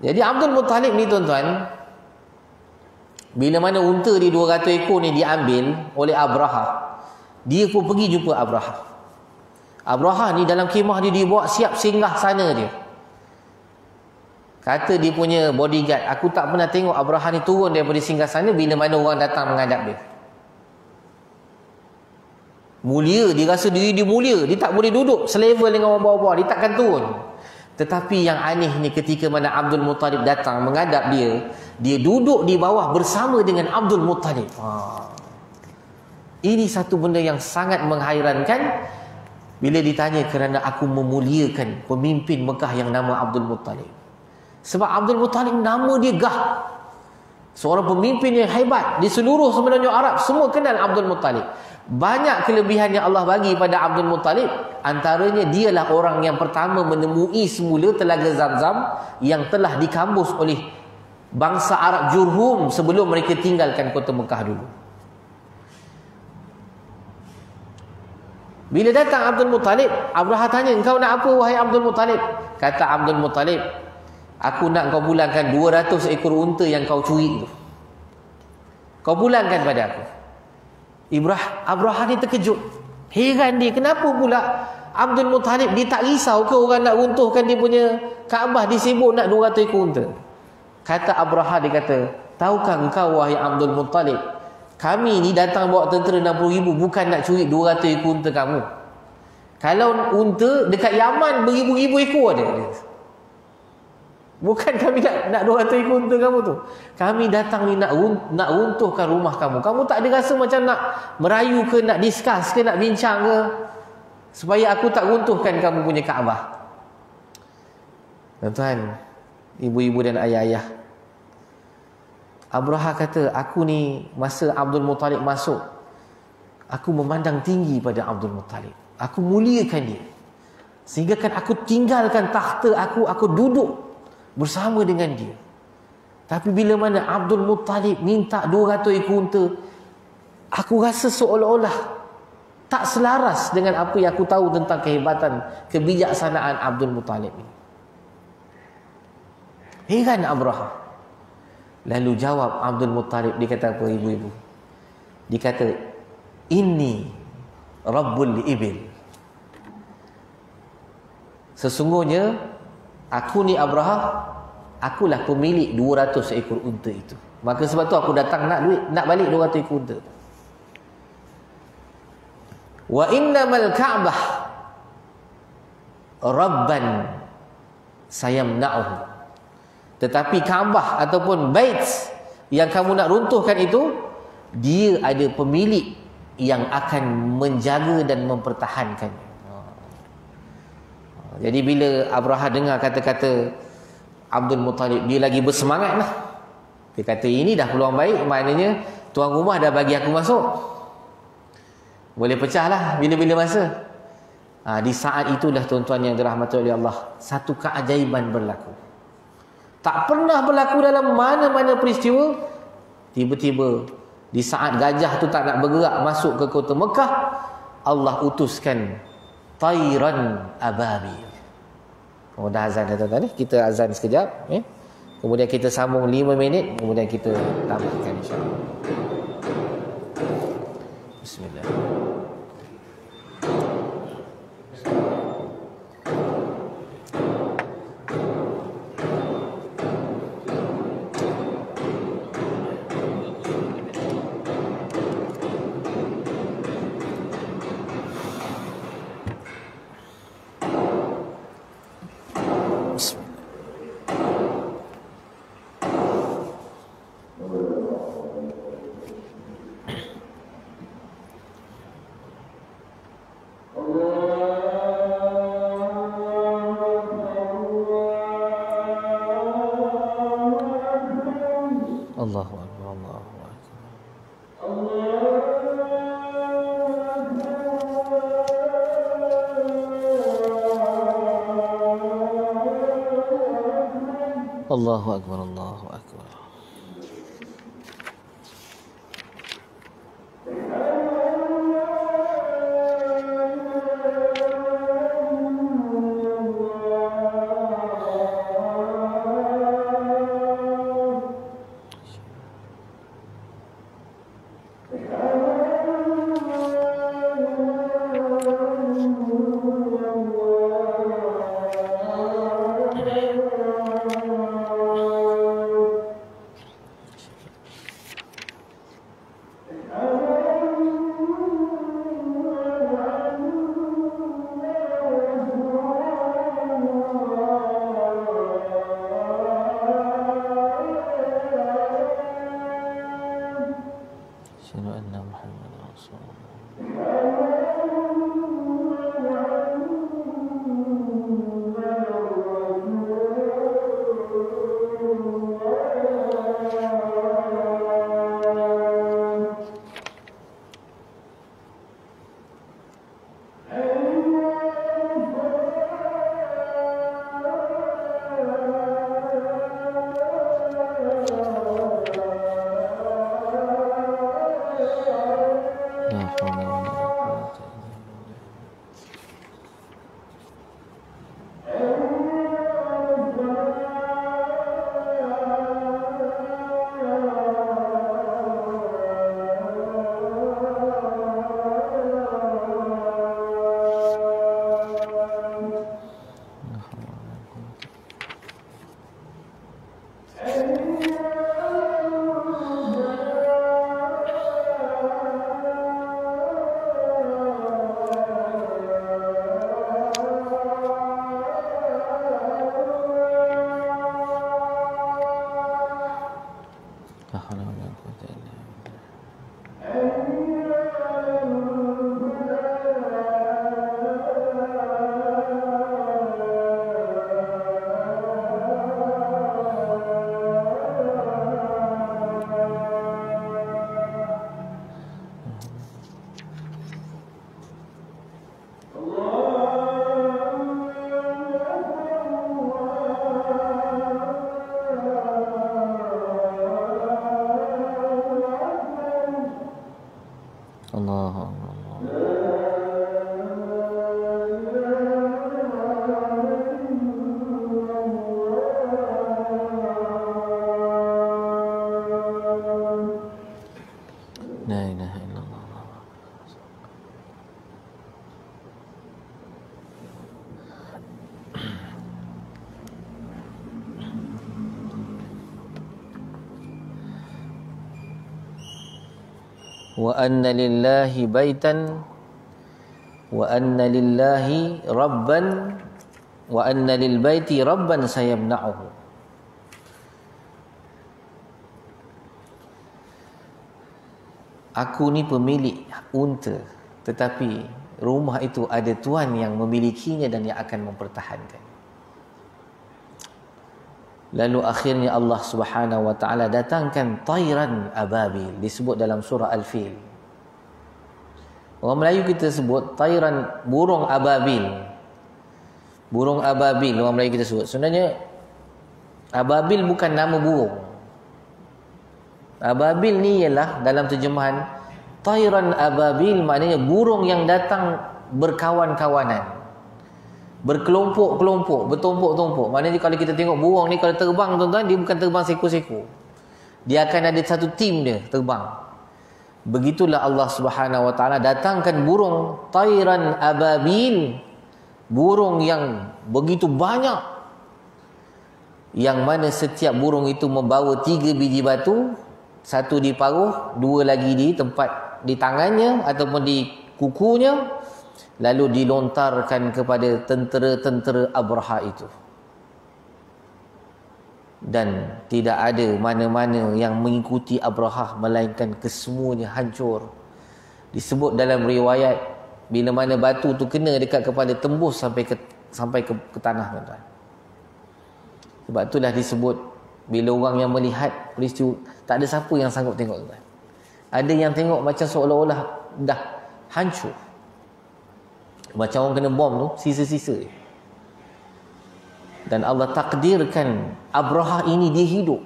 Jadi Abdul Muttalib ni tuan-tuan, bila mana unta di 200 ekor ni diambil oleh Abrahah, dia pun pergi jumpa Abrahah. Abrahah ni dalam khemah dia buat siap singgah sana dia. Kata dia punya bodyguard, aku tak pernah tengok Abrahah ni turun daripada singgah sana bila mana orang datang menghadap dia. Mulia, dia rasa diri dia mulia, dia tak boleh duduk selevel dengan orang bawah-bawah, dia takkan turun. Tetapi yang aneh ni, ketika mana Abdul Muttalib datang menghadap dia, dia duduk di bawah bersama dengan Abdul Muttalib. Ini satu benda yang sangat menghairankan bila ditanya kerana aku memuliakan pemimpin Mekah yang nama Abdul Muttalib. Sebab Abdul Muttalib nama dia Gah, seorang pemimpin yang hebat di seluruh semenanjung Arab, semua kenal Abdul Muttalib. Banyak kelebihan yang Allah bagi pada Abdul Muttalib. Antaranya dialah orang yang pertama menemui semula telaga Zamzam yang telah dikambus oleh bangsa Arab Jurhum sebelum mereka tinggalkan kota Mekah dulu. Bila datang Abdul Muttalib, Abrahah tanya, engkau nak apa wahai Abdul Muttalib? Kata Abdul Muttalib, aku nak kau pulangkan 200 ekor unta yang kau curi itu. Kau pulangkan pada aku. Abrahah ni terkejut. Heran dia, kenapa pula Abdul Muttalib dia tak risau ke orang nak runtuhkan dia punya Kaabah, dia sibuk nak 200 ekor unta. Kata Abrahah, dia kata, tahukah engkau wahai Abdul Muttalib, kami ni datang bawa tentera 60,000 bukan nak curi 200 ekor unta kamu. Kalau unta dekat Yaman beribu-ribu ekor ada. Bukan kami nak 200 ekor unta kamu tu. Kami datang ni nak runtuhkan rumah kamu. Kamu tak ada rasa macam nak merayu ke, nak discuss ke, nak bincang ke, supaya aku tak runtuhkan kamu punya Kaabah? Tuan-tuan, ibu-ibu dan ayah-ayah, Abrahah kata, aku ni masa Abdul Muttalib masuk, aku memandang tinggi pada Abdul Muttalib. Aku muliakan dia. Sehingga kan aku tinggalkan takhta aku duduk bersama dengan dia. Tapi bila mana Abdul Muttalib minta 200 ekor unta, aku rasa seolah-olah tak selaras dengan apa yang aku tahu tentang kehebatan, kebijaksanaan Abdul Muttalib ini. Heran Abrahah. Lalu jawab Abdul Muttalib, dia kata apa ibu-ibu? Dia kata, Inni Rabbul Ibil. Sesungguhnya aku ni Abraha, akulah pemilik 200 ekor unta itu. Maka sebab tu aku datang nak duit, nak balik 200 ekor unta. Wa innamal Ka'bah Rabban sayamna'uhu. Tetapi Kaabah ataupun bait yang kamu nak runtuhkan itu, dia ada pemilik yang akan menjaga dan mempertahankannya. Jadi bila Abraha dengar kata-kata Abdul Muttalib, dia lagi bersemangat lah. Dia kata ini dah peluang baik, maknanya tuan rumah dah bagi aku masuk, boleh pecah lah bila-bila masa. Di saat itulah tuan-tuan yang dirahmati oleh Allah, satu keajaiban berlaku. Tak pernah berlaku dalam mana-mana peristiwa. Tiba-tiba di saat gajah tu tak nak bergerak masuk ke kota Mekah, Allah utuskan tayran ababil. Dah azan dah tuan-tuan. Kita azan sekejap, kemudian kita sambung 5 minit, kemudian kita tamatkan insya-Allah. Bismillah. Allahu Akbar, Allahu Akbar. Allahu Akbar, Allahu Akbar. Asyhadu anna Muhammadar Rasulullah. wa anna lillahi baitan wa anna lillahi rabban wa anna lil baiti rabban sayamna'uhu. Aku ni pemilik unta, tetapi rumah itu ada tuan yang memilikinya dan yang akan mempertahankan. Lalu akhirnya Allah Subhanahu wa taala datangkan tayran ababil, disebut dalam surah Al-Fil. Orang Melayu kita sebut tayran, burung ababil. Burung ababil orang Melayu kita sebut. Sebenarnya ababil bukan nama burung. Ababil ni ialah dalam terjemahan tayran ababil, maknanya burung yang datang berkawan-kawanan, berkelompok-kelompok, bertumpuk-tumpuk. Maknanya kalau kita tengok burung ni kalau terbang, tuan-tuan, dia bukan terbang seko-seko. Dia akan ada satu tim dia terbang. Begitulah Allah Subhanahu wa taala datangkan burung tayran ababil, burung yang begitu banyak, yang mana setiap burung itu membawa 3 biji batu, satu di paruh, 2 lagi di tempat di tangannya ataupun di kukunya, lalu dilontarkan kepada tentera-tentera Abraha itu. Dan tidak ada mana-mana yang mengikuti Abraha, melainkan kesemuanya hancur. Disebut dalam riwayat, bila mana batu tu kena dekat kepala, tembus sampai ke tanah, tuan-tuan. Sebab itulah disebut bila orang yang melihat peristiwa, tak ada siapa yang sanggup tengok, tuan. Ada yang tengok macam seolah-olah dah hancur, macam orang kena bom tu, sisa-sisa. Dan Allah takdirkan Abraha ini dia hidup.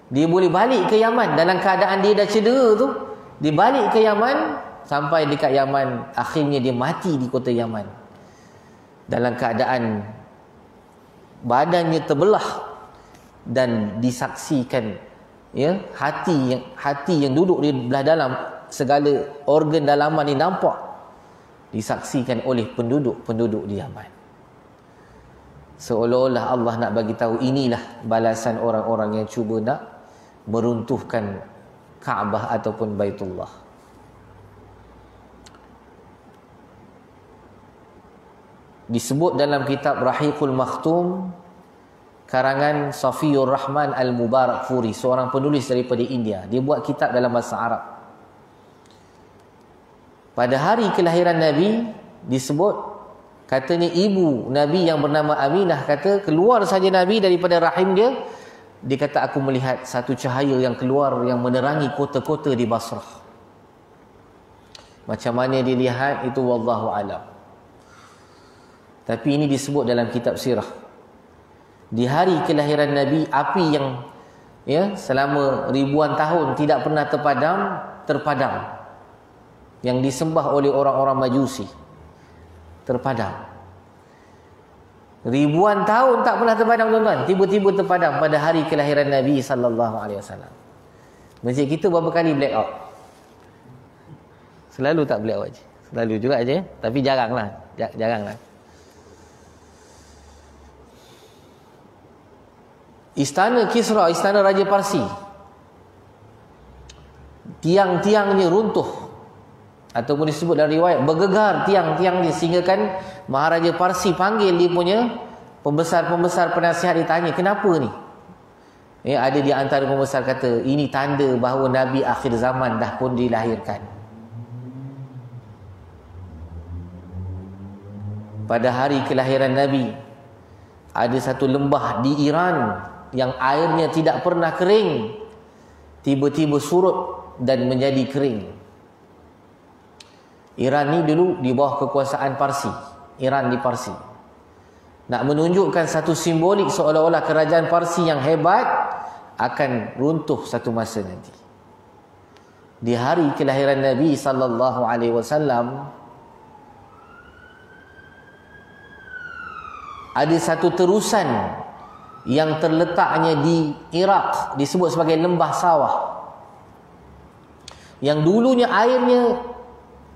Dia boleh balik ke Yaman dalam keadaan dia dah cedera tu. Dia balik ke Yaman, sampai dekat Yaman, akhirnya dia mati di kota Yaman dalam keadaan badannya terbelah. Dan disaksikan, ya, hati yang duduk di belah dalam, segala organ dalaman ni nampak, disaksikan oleh penduduk di Yaman. Seolah-olah Allah nak bagi tahu, inilah balasan orang-orang yang cuba nak meruntuhkan Kaabah ataupun Baitullah. Disebut dalam kitab Rahiqul Makhtum karangan Safiyur Rahman Al-Mubarakfuri, seorang penulis daripada India. Dia buat kitab dalam bahasa Arab. Pada hari kelahiran Nabi disebut, katanya ibu Nabi yang bernama Aminah kata, keluar saja Nabi daripada rahim dia, dia kata aku melihat satu cahaya yang keluar yang menerangi kota-kota di Basrah. Macam mana dilihat itu wallahu alam. Tapi ini disebut dalam kitab sirah. Di hari kelahiran Nabi, api yang, ya, selama ribuan tahun tidak pernah terpadam, yang disembah oleh orang-orang Majusi, terpadam. Ribuan tahun tak pernah terpadam, tuan-tuan. Tiba-tiba terpadam pada hari kelahiran Nabi sallallahu alaihi wasallam. Masjid kita berapa kali black out? Selalu tak black out je. Selalu juga aja, tapi jaranglah. Jaranglah. Istana Kisra, istana Raja Parsi, tiang-tiangnya runtuh, ataupun disebut dalam riwayat bergegar tiang-tiangnya, sehingga kan Maharaja Parsi panggil dia punya pembesar-pembesar penasihat, ditanya kenapa ni. Ya, ada di antara pembesar kata, ini tanda bahawa Nabi akhir zaman dah pun dilahirkan. Pada hari kelahiran Nabi, ada satu lembah di Iran yang airnya tidak pernah kering, tiba-tiba surut dan menjadi kering. Iran ni dulu di bawah kekuasaan Parsi. Iran di Parsi. Nak menunjukkan satu simbolik seolah-olah kerajaan Parsi yang hebat akan runtuh satu masa nanti. Di hari kelahiran Nabi sallallahu alaihi wasallam, ada satu terusan yang terletaknya di Iraq, disebut sebagai lembah sawah, yang dulunya airnya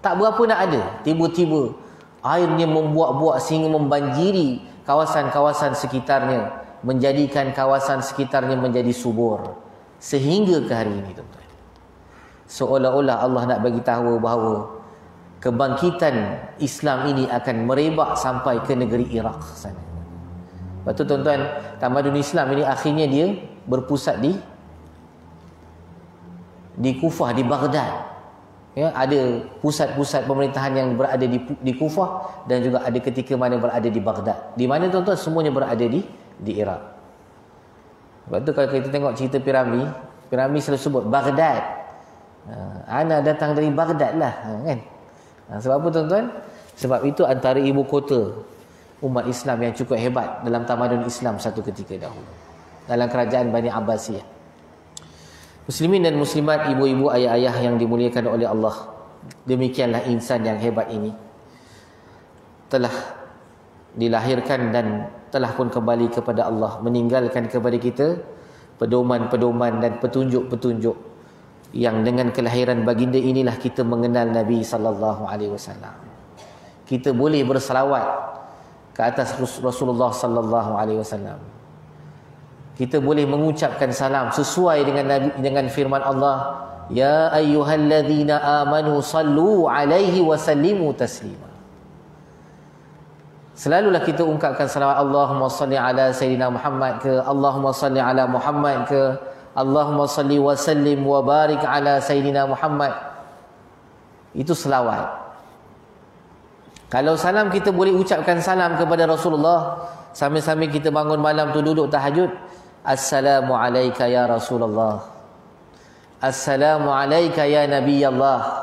tak berapa nak ada. Tiba-tiba airnya membuak-buak sehingga membanjiri kawasan-kawasan sekitarnya, menjadikan kawasan sekitarnya menjadi subur, sehingga ke hari ini, tuan-tuan. seolah-olah Allah nak bagi tahu bahawa kebangkitan Islam ini akan merebak sampai ke negeri Iraq sana. Lepas tu tuan-tuan, tamadun Islam ini akhirnya dia berpusat di Kufah, di Baghdad. Ya, ada pusat-pusat pemerintahan yang berada di Kufah dan juga ada ketika mana berada di Baghdad. Di mana tuan-tuan semuanya berada di Iraq. Sebab tu kalau kita tengok cerita piramid selalu sebut Baghdad. Ana datang dari Baghdad lah, kan? Sebab apa tuan-tuan? Sebab itu antara ibu kota umat Islam yang cukup hebat dalam tamadun Islam satu ketika dahulu, dalam kerajaan Bani Abbasiyah. Muslimin dan muslimat, ibu-ibu, ayah-ayah yang dimuliakan oleh Allah, demikianlah insan yang hebat ini telah dilahirkan dan telah pun kembali kepada Allah, meninggalkan kepada kita pedoman-pedoman dan petunjuk-petunjuk yang dengan kelahiran baginda inilah kita mengenal Nabi sallallahu alaihi wasallam. Kita boleh berselawat ke atas Rasulullah sallallahu alaihi wasallam. Kita boleh mengucapkan salam sesuai dengan firman Allah, ya ayyuhalladzina amanu sallu alaihi wa sallimu taslima. Selalulah kita ungkapkan salawat, Allahumma salli ala sayyidina Muhammad ke, Allahumma salli ala Muhammad ke, Allahumma salli wa sallim wa barik ala sayyidina Muhammad. Itu selawat. Kalau salam, kita boleh ucapkan salam kepada Rasulullah sambil-sambil kita bangun malam tu duduk tahajud. Assalamu alayka ya Rasulullah, Assalamu alayka ya Nabi Allah.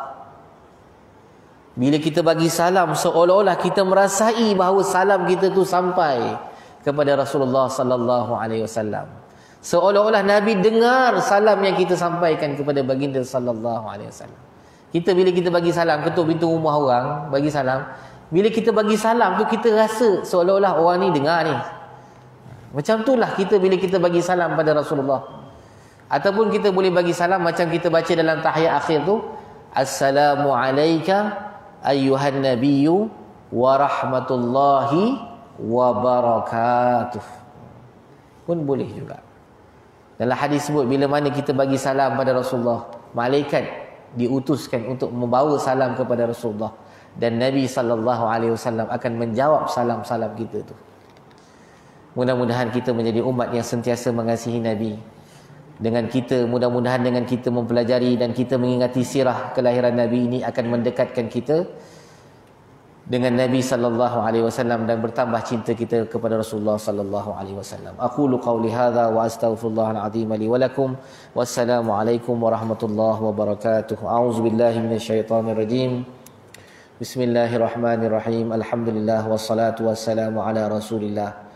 Bila kita bagi salam, seolah-olah kita merasai bahawa salam kita tu sampai kepada Rasulullah sallallahu alaihi wasallam. Seolah-olah Nabi dengar salam yang kita sampaikan kepada baginda sallallahu alaihi wasallam. Bila kita bagi salam, ketuk pintu rumah orang, bagi salam. Bila kita bagi salam tu, kita rasa seolah-olah orang ni dengar ni. Macam itulah kita bila kita bagi salam pada Rasulullah. Ataupun kita boleh bagi salam macam kita baca dalam tahiyat akhir tu, Assalamu alayka ayyuhan nabiyyu wa rahmatullahi wa barakatuh. Pun boleh juga. Dalam hadis sebut, bila mana kita bagi salam pada Rasulullah, malaikat diutuskan untuk membawa salam kepada Rasulullah, dan Nabi sallallahu alaihi wasallam akan menjawab salam-salam kita tu. Mudah-mudahan kita menjadi umat yang sentiasa mengasihi Nabi. Mudah-mudahan dengan kita mempelajari dan kita mengingati sirah kelahiran Nabi ini akan mendekatkan kita dengan Nabi sallallahu alaihi wasallam dan bertambah cinta kita kepada Rasulullah sallallahu alaihi wasallam. Aqulu qawli hadza wa astaghfirullahal azim li wa lakum. Wassalamu alaikum warahmatullahi wabarakatuh. A'udzubillahi minasyaitonir rajim. Bismillahirrahmanirrahim. Alhamdulillah wassalatu wassalamu ala Rasulillah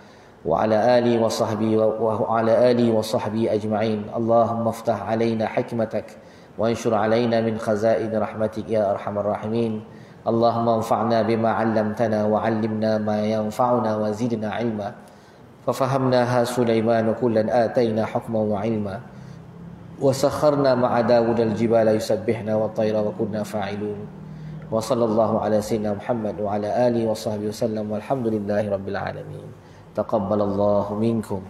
wa ala alihi wa sahbihi ajma'in. Allahumma iftah alaina hikmatak wa anshur alaina min khazain rahmatik ya arhamar rahimin. Allahumma anfa'na bima 'allamtana wa 'allimna ma yanfa'una wa zidna 'ilma. Fa fahamnaha Sulaiman kullan atayna hukman wa 'ilma. Wa sakharna ma'a Dawud al-jibala yusabbihna wa at-tayra wa kunna fa'ilun. Wa sallallahu ala sayyidina Muhammad wa ala alihi wa sahbihi wasallam walhamdulillahi rabbil alamin. Taqabbalallahu minkum.